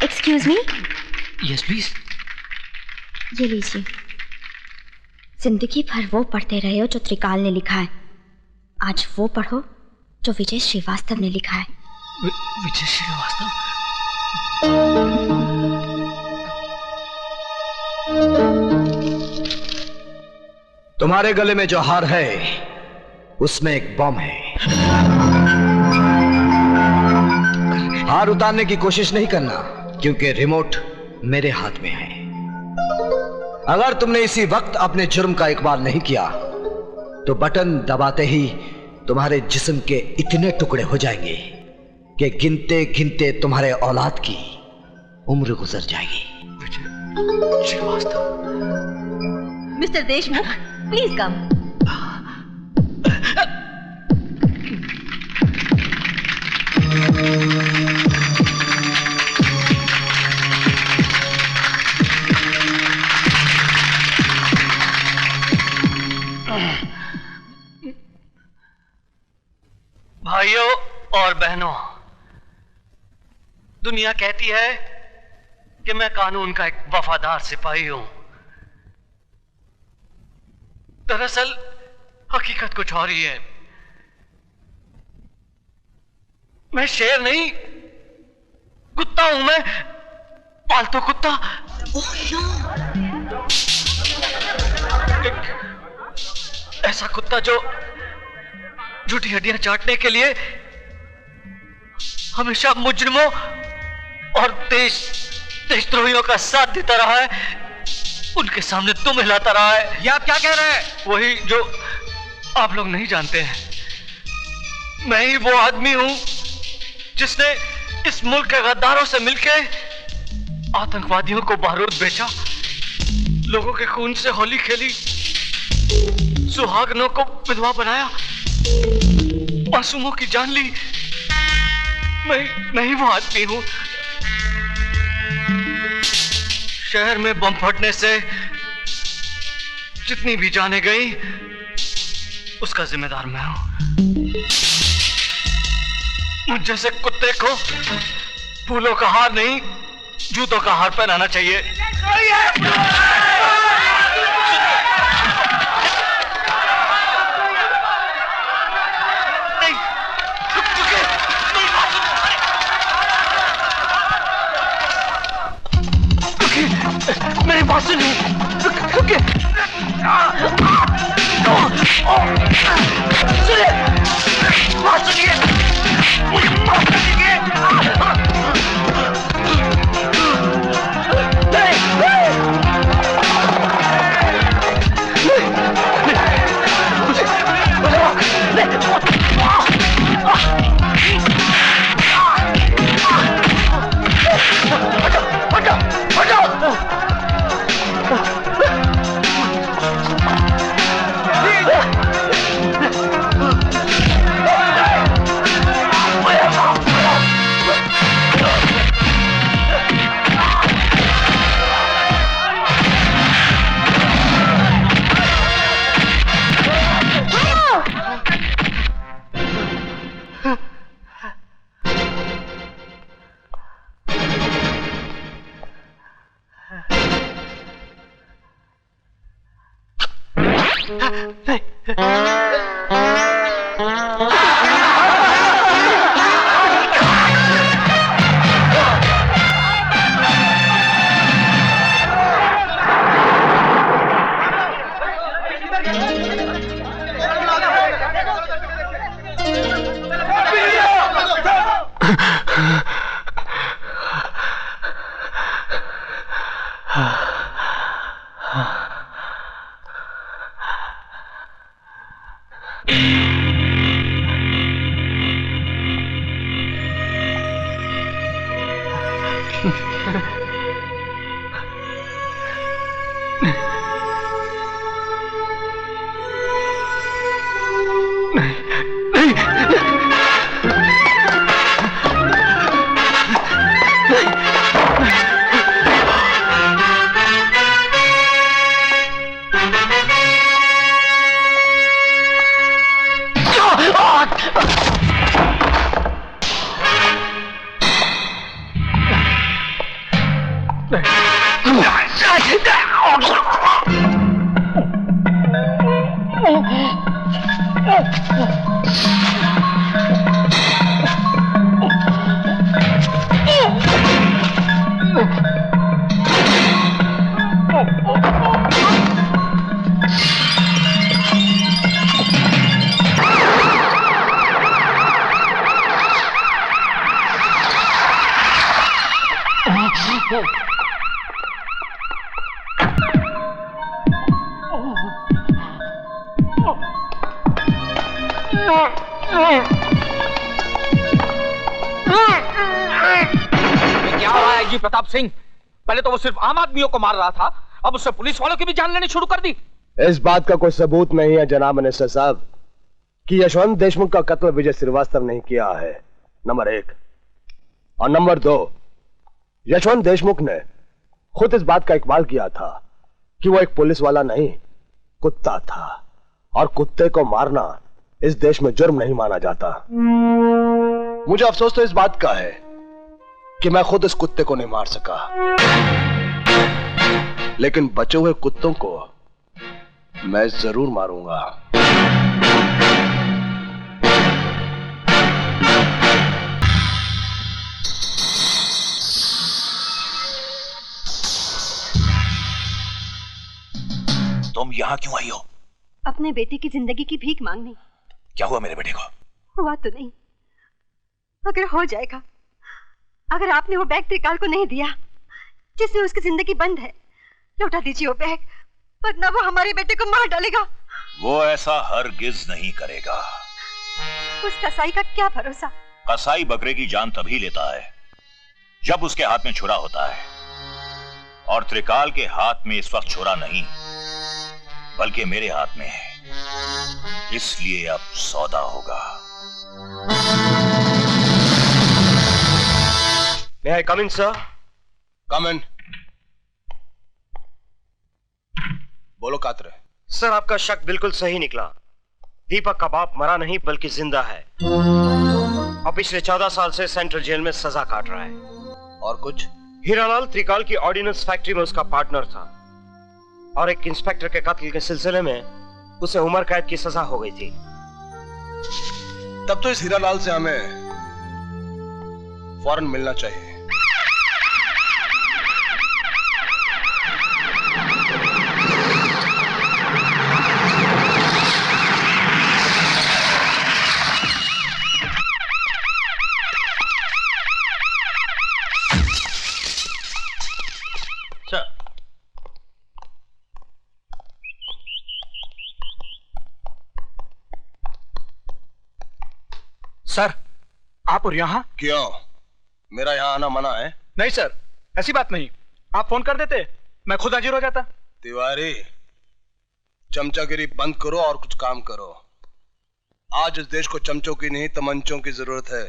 Excuse me. Yes please. ये लीजिए। जिंदगी भर वो पढ़ते रहे हो जो त्रिकाल ने लिखा है, आज वो पढ़ो जो विजय श्रीवास्तव ने लिखा है। विजय श्रीवास्तव? तुम्हारे गले में जो हार है उसमें एक बम है। हार उतारने की कोशिश नहीं करना, क्योंकि रिमोट मेरे हाथ में है। अगर तुमने इसी वक्त अपने जुर्म का इकबाल नहीं किया तो बटन दबाते ही तुम्हारे जिस्म के इतने टुकड़े हो जाएंगे कि गिनते गिनते तुम्हारे औलाद की उम्र गुजर जाएगी। Vijay Shrivastava. Mister Deshmukh, please come. भाइयों और बहनों, दुनिया कहती है कि मैं कानून का एक वफादार सिपाही हूं। दरअसल हकीकत कुछ और ही है। मैं शेर नहीं, कुत्ता हूं। मैं पालतू कुत्ता। एक ऐसा कुत्ता जो झूठी हड्डियां चाटने के लिए हमेशा मुजरिमों और देशद्रोहियों का साथ देता रहा है, उनके सामने तुम हिलाता रहा है। ये आप क्या कह रहे हैं? वही जो आप लोग नहीं जानते हैं। मैं ही वो आदमी हूं जिसने इस मुल्क के गद्दारों से मिलकर आतंकवादियों को बारूद बेचा, लोगों के खून से होली खेली, सुहागनों को विधवा बनाया, मासूमों की जान ली। मैं ही वो आदमी हूं। शहर में बम फटने से जितनी भी जाने गई उसका जिम्मेदार मैं हूं। मुझ जैसे कुत्ते को फूलों का हार नहीं, जूतों का हार पहनाना चाहिए। मेरी बात सुनिए। सुनिए, बात सुनिए, मुझे माफ कर दीजिए। क्या हो रहा है जी प्रताप सिंह? पहले तो वो सिर्फ आम आदमियों को मार रहा था, अब उससे पुलिस वालों की भी जान लेनी शुरू कर दी। इस बात का कोई सबूत नहीं है जनाब मिनिस्टर साहब कि यशवंत देशमुख का कत्ल विजय श्रीवास्तव नहीं किया है, नंबर 1। और नंबर 2, यशवंत देशमुख ने खुद इस बात का इकबाल किया था कि वो एक पुलिस वाला नहीं, कुत्ता था, और कुत्ते को मारना इस देश में जुर्म नहीं माना जाता। मुझे अफसोस तो इस बात का है कि मैं खुद इस कुत्ते को नहीं मार सका, लेकिन बचे हुए कुत्तों को मैं जरूर मारूंगा। तुम यहाँ क्यों आई हो? अपने बेटे की जिंदगी की भीख मांगने। क्या हुआ मेरे बेटे को? हुआ तो नहीं, अगर हो जाएगा, अगर आपने वो बैग त्रिकाल को नहीं दिया जिसमें उसकी जिंदगी बंद है, लौटा दीजिए वो बैग, वरना वो हमारे बेटे को मार डालेगा। वो ऐसा हरगिज नहीं करेगा। उस कसाई का क्या भरोसा? कसाई बकरे की जान तभी लेता है जब उसके हाथ में छुरा होता है, और त्रिकाल के हाथ में इस वक्त छुरा नहीं बल्कि मेरे हाथ में है, इसलिए अब सौदा होगा। May I come in, sir? Come in. बोलो कातरे। सर, आपका शक बिल्कुल सही निकला। दीपक का बाप मरा नहीं बल्कि जिंदा है, और पिछले 14 साल से सेंट्रल जेल में सजा काट रहा है। और कुछ? हीरालाल त्रिकाल की ऑर्डिनेंस फैक्ट्री में उसका पार्टनर था, और एक इंस्पेक्टर के कत्ल के सिलसिले में उसे उम्र कैद की सजा हो गई थी। तब तो इस हीरालाल से हमें फौरन मिलना चाहिए। सर, आप और यहाँ? क्यों? मेरा यहाँ आना मना है? नहीं सर, ऐसी बात नहीं। आप फोन कर देते, मैं खुद हाजिर हो जाता। तिवारी, चमचागिरी बंद करो और कुछ काम करो। आज इस देश को चमचों की नहीं तमंचों की जरूरत है,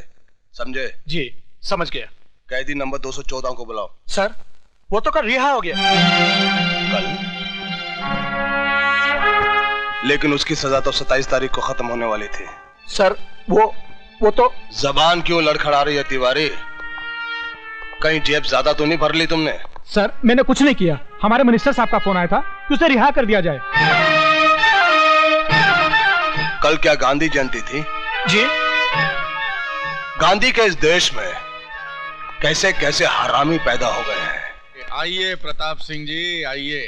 समझे? जी, समझ गया। कैदी नंबर 214 को बुलाओ। सर, वो तो कल रिहा हो गया। कल? लेकिन उसकी सजा तो 27 तारीख को खत्म होने वाली थी। सर, वो तो। जबान क्यों लड़खड़ा रही है तिवारी? कहीं जेब ज्यादा तो नहीं भर ली तुमने? सर, मैंने कुछ नहीं किया। हमारे मिनिस्टर साहब का फोन आया था कि उसे रिहा कर दिया जाए। कल क्या गांधी जयंती थी? जी। गांधी के इस देश में कैसे कैसे हरामी पैदा हो गए हैं। आइए प्रताप सिंह जी, आइए।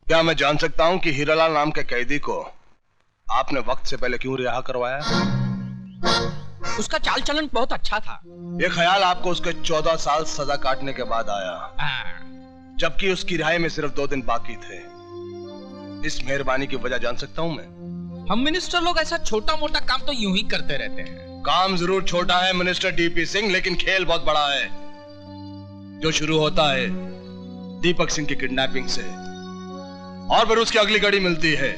क्या मैं जान सकता हूं कि हीरालाल नाम के कैदी को आपने वक्त से पहले क्यों रिहा करवाया? उसका चाल चलन बहुत अच्छा था। ये ख्याल आपको उसके 14 साल सजा काटने के बाद आया, जबकि उसकी रिहाई में सिर्फ 2 दिन बाकी थे। इस मेहरबानी की वजह जान सकता हूं मैं? हम मिनिस्टर लोग ऐसा छोटा मोटा काम तो यूं ही करते रहते हैं। काम जरूर छोटा है मिनिस्टर डीपी सिंह, लेकिन खेल बहुत बड़ा है, जो शुरू होता है दीपक सिंह की किडनैपिंग से, और फिर उसकी अगली कड़ी मिलती है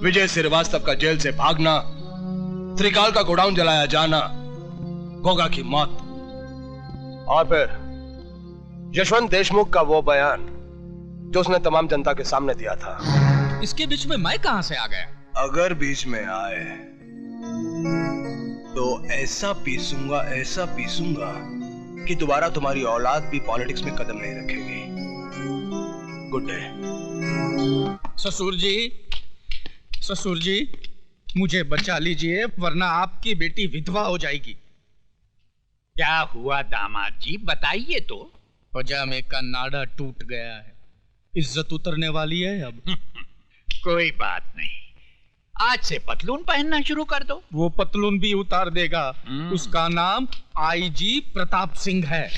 विजय श्रीवास्तव का जेल से भागना, त्रिकाल का गोडाउन जलाया जाना, गोगा की मौत, और फिर यशवंत देशमुख का वो बयान जो उसने तमाम जनता के सामने दिया था। इसके बीच में मैं कहां से आ गया? अगर बीच में आए तो ऐसा पीसूंगा कि दोबारा तुम्हारी औलाद भी पॉलिटिक्स में कदम नहीं रखेगी। Good day. ससुर जी, मुझे बचा लीजिए, वरना आपकी बेटी विधवा हो जाएगी। क्या हुआ दामाद जी, बताइए तो। पजामे का नाड़ा टूट गया है, इज्जत उतरने वाली है अब। कोई बात नहीं, आज से पतलून पहनना शुरू कर दो। वो पतलून भी उतार देगा। उसका नाम आईजी प्रताप सिंह है।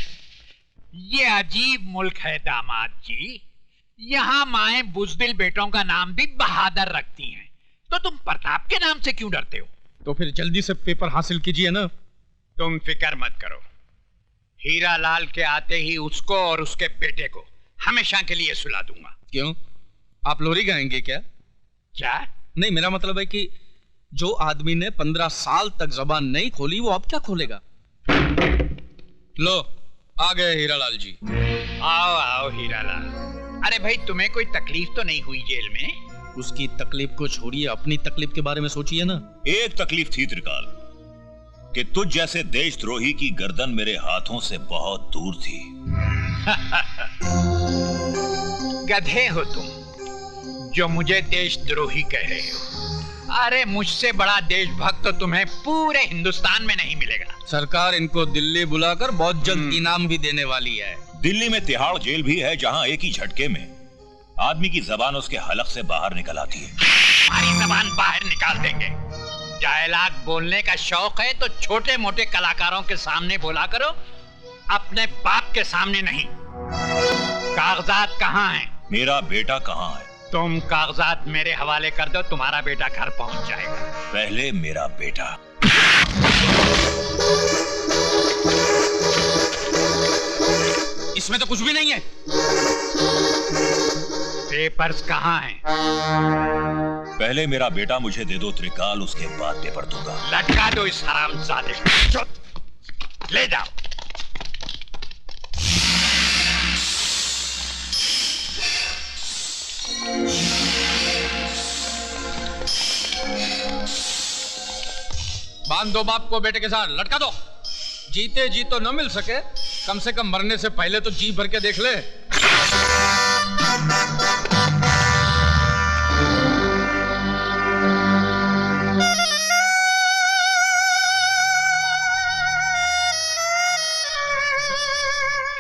ये अजीब मुल्क है दामाद जी। यहाँ माएं बुजदिल बेटों का नाम भी बहादुर रखती हैं, तो तुम प्रताप के नाम से क्यों डरते हो? तो फिर जल्दी से पेपर हासिल कीजिए ना। तुम फिक्र मत करो, हीरा लाल के आते ही उसको और उसके बेटे को हमेशा के लिए सुला दूंगा। क्यों, आप लोरी गाएंगे क्या? क्या? नहीं, मेरा मतलब है कि जो आदमी ने 15 साल तक जबान नहीं खोली वो अब क्या खोलेगा? लो आ गए हीरालाल जी। आओ आओ हीरालाल। अरे भाई, तुम्हें कोई तकलीफ तो नहीं हुई जेल में? उसकी तकलीफ को छोड़िए, अपनी तकलीफ के बारे में सोचिए ना। एक तकलीफ थी त्रिकाल कि तुझ जैसे देशद्रोही की गर्दन मेरे हाथों से बहुत दूर थी। गधे हो तुम जो मुझे देशद्रोही कह रहे हो। अरे मुझसे बड़ा देशभक्त तो तुम्हें पूरे हिंदुस्तान में नहीं मिलेगा। सरकार इनको दिल्ली बुलाकर बहुत जल्द इनाम भी देने वाली है। दिल्ली में तिहाड़ जेल भी है जहां एक ही झटके में आदमी की जबान उसके हलक से बाहर निकल आती है। हमारी जबान बाहर निकाल देंगे। डायलॉग बोलने का शौक है तो छोटे मोटे कलाकारों के सामने बोला करो, अपने बाप के सामने नहीं। कागजात कहाँ हैं? मेरा बेटा कहाँ है? तुम कागजात मेरे हवाले कर दो, तुम्हारा बेटा घर पहुंच जाएगा। पहले मेरा बेटा। इसमें तो कुछ भी नहीं है। पेपर्स कहाँ हैं? पहले मेरा बेटा मुझे दे दो त्रिकाल, उसके बाद पेपर दूंगा। लटका दो इस हरामजादे को। ले जाओ। बांध दो बाप को बेटे के साथ, लटका दो। जीते जी तो न मिल सके, कम से कम मरने से पहले तो जी भर के देख ले।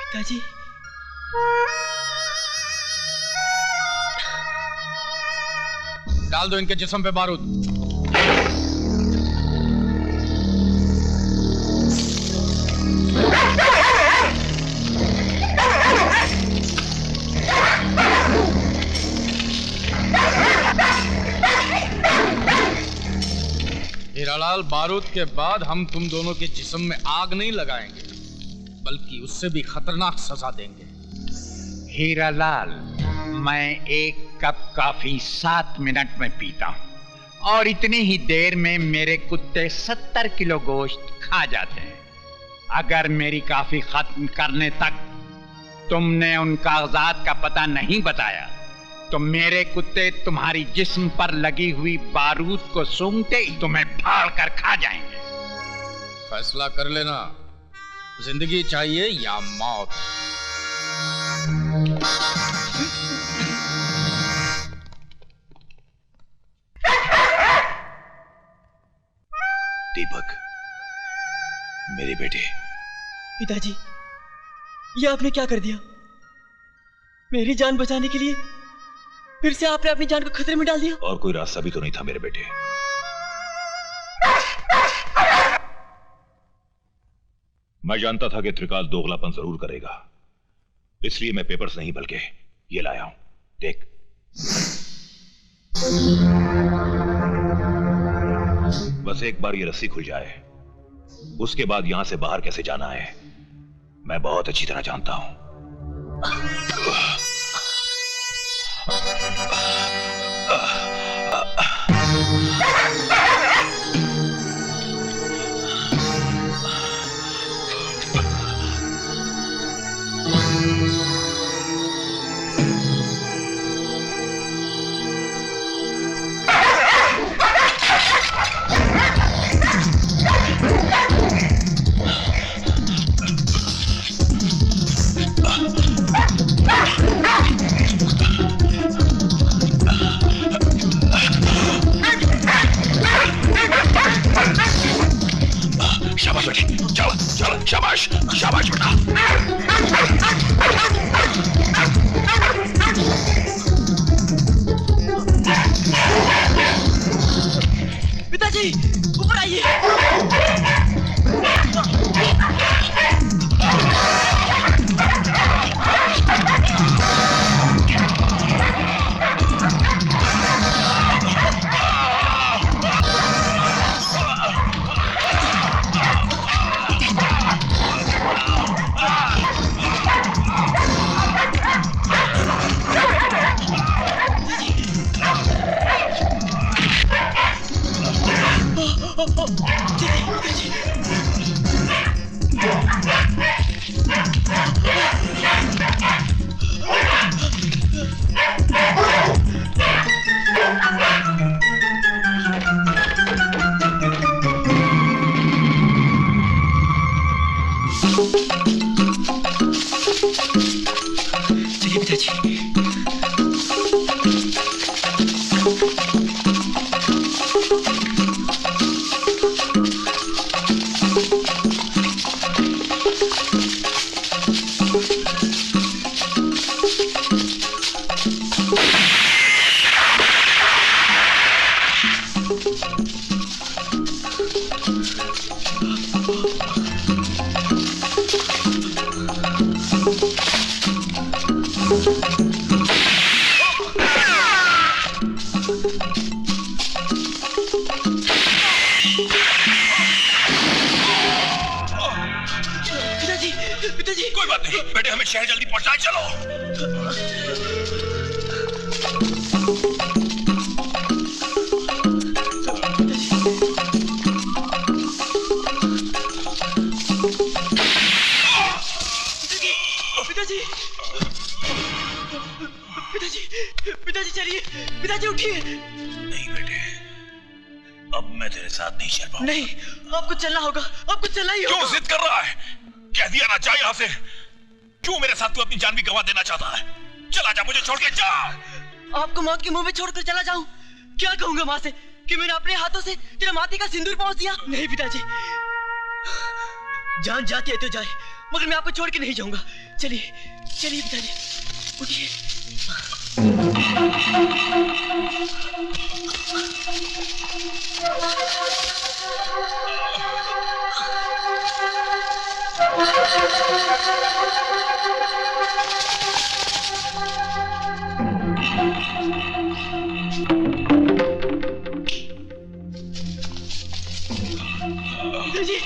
पिताजी, डाल दो इनके जिस्म पे बारूद। हीरालाल, बारूद के बाद हम तुम दोनों के जिस्म में आग नहीं लगाएंगे, बल्कि उससे भी खतरनाक सजा देंगे। हीरालाल, मैं एक कप कॉफी 7 मिनट में पीता हूं और इतनी ही देर में मेरे कुत्ते 70 किलो गोश्त खा जाते हैं। अगर मेरी कॉफी खत्म करने तक तुमने उन कागजात का पता नहीं बताया तो मेरे कुत्ते तुम्हारी जिस्म पर लगी हुई बारूद को सूंघते ही तुम्हें फाड़ कर खा जाएंगे। फैसला कर लेना, जिंदगी चाहिए या मौत। दीपक, मेरे बेटे। पिताजी, ये आपने क्या कर दिया? मेरी जान बचाने के लिए फिर से आपने अपनी जान को खतरे में डाल दिया। और कोई रास्ता भी तो नहीं था मेरे बेटे। मैं जानता था कि त्रिकाल दोगलापन जरूर करेगा, इसलिए मैं पेपर्स नहीं बल्कि ये लाया हूं, देख। बस एक बार ये रस्सी खुल जाए, उसके बाद यहां से बाहर कैसे जाना है मैं बहुत अच्छी तरह जानता हूं। शाबाश बेटे, चलो चलो, शाबाश शाबाश बेटा। पिताजी, ऊपर आइए। चलिए पिताजी। पिताजी कोई बात नहीं बेटे, हमें शहर जल्दी पहुंचाए, चलो। पिताजी पिताजी पिताजी चलिए, पिताजी उठिए। नहीं बेटे, अब मैं तेरे साथ नहीं चल पाऊंगा। नहीं, आपको चलना होगा, आपको चलना ही होगा। क्यों जिद कर रहा है? कह दिया ना, जा यहाँ से। क्यों मेरे साथ तू अपनी जान भी गंवा देना चाहता है? चला जा, मुझे छोड़ के जा। आपको मौत के मुंह में छोड़कर चला जाऊं? क्या कहूंगा माँ से कि मैंने अपने हाथों से तेरे माथे का सिंदूर पहुंच दिया? नहीं पिताजी, जान जाती है तो जाए, मगर मैं आपको छोड़ के नहीं जाऊंगा। चलिए चलिए पिताजी, उठिए। पिताजी